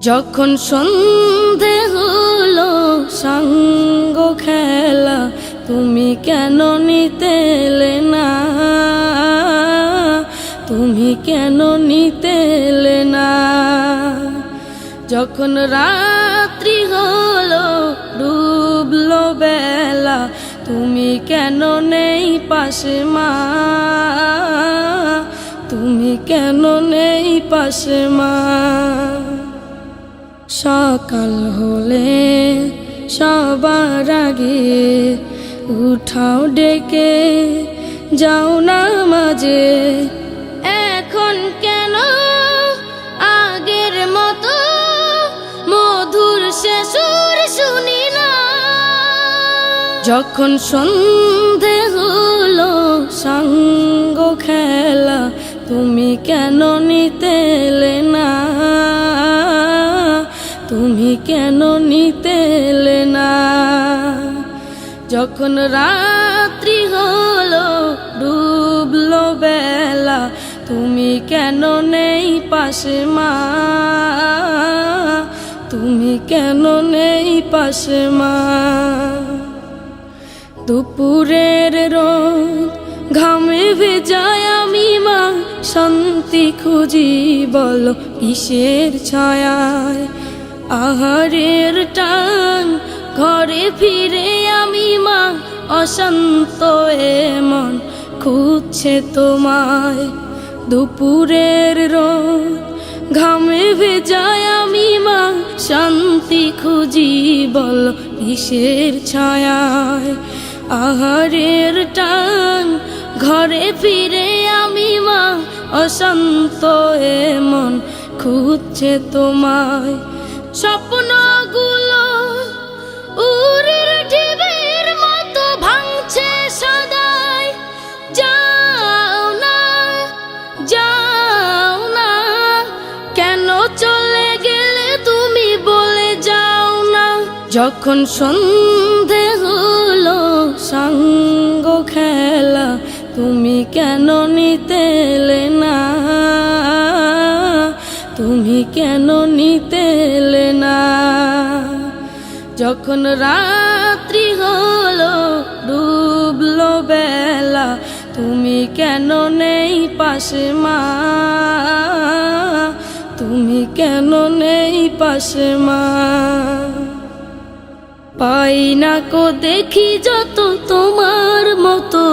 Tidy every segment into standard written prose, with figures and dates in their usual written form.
যখন সন্ধে হলো সাঙ্গ খেলা, তুমি কেন নিতে এলে না, তুমি কেন নিতে এলে না। যখন রাত্রি হলো ডুবলো বেলা, তুমি কেন নেই পাশে মা, তুমি কেন নেই পাশে মা। সকাল হলে সবার আগে উঠাও ডেকে যাও নামাজে, এখন কেন আগের মতো মধুর সে সুর শুনি না। যখন সন্ধে হলো সাঙ্গ খেলা, তুমি কেন নিতে এলে না, তুমি কেন নিতে এলে না। যখন রাত্রি হলো ডুবলো বেলা, তুমি কেন নেই পাশে মা, তুমি কেন নেই পাশে মা। দুপুরের রোদ ঘামে ভেজায় আমি মা, শান্তি খুঁজি বলো কিসের ছায়ায়। আহারের টান ঘরে ফিরে আমি মা, অশান্ত এ মন খুঁজছে তোমায়। দুপুরের রোদ ঘামে ভেজায় আমি মা, শান্তি খুঁজি বলো কিসের ছায়ায়। আহারের টান ঘরে ফিরে আমি মা, অশান্ত এ মন খুঁজছে তোমায়। স্বপ্নগুলো উড়ের ঢেউয়ের মতো ভাঙছে সদাই, যাও না যাও না, কেন চলে গেলে তুমি বলে যাও না। যখন সন্ধে হলো সাঙ্গ খেলা, তুমি কেন নিতে এলে না, তুমি কেন নিতে এলে না। যখন রাত্রি হলো ডুবলো বেলা, তুমি কেন নেই পাশে মা, তুমি কেন নেই পাশে মা। পাই না কো দেখি যত তোমার মতো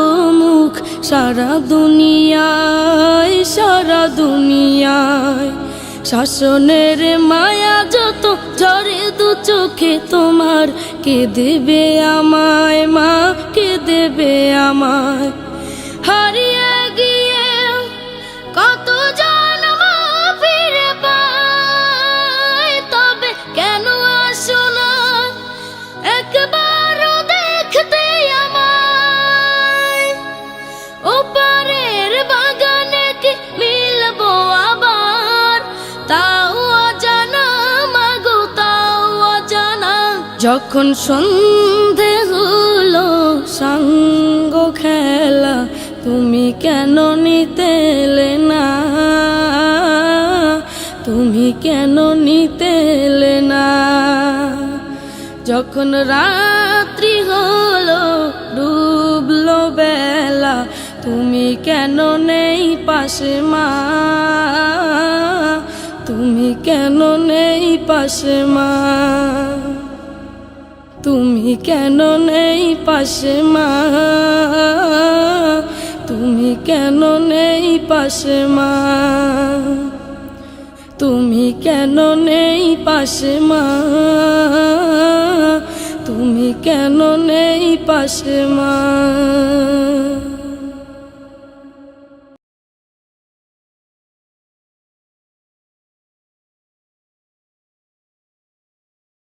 মুখ, সারা দুনিয়ায় সারা দুনিয়ায়। শাসনের মায়া যত ঝরে দু চোখে তোমার, কে দেবে আমায় মা, কে দেবে আমায়। হারিয়ে গিয়ে কত জন্ম ফিরে পাই, তবে কেন আসো না একবারও দেখতে আমায়। ওপারের বাগানে কি মিলবো আবার, তাও অজানা মাগো তাও অজানা। যখন সন্ধে হলো সাঙ্গ খেলা, তুমি কেন নিতে এলে না, তুমি কেন নিতে এলে না। যখন রাত্রি হলো ডুবলো বেলা, তুমি কেন নেই পাশে মা, তুমি কেন নেই পাশে মা, তুমি কেন নেই পাশে মা, তুমি কেন নেই পাশে মা, তুমি কেন নেই পাশে মা, তুমি কেন নেই পাশে মা।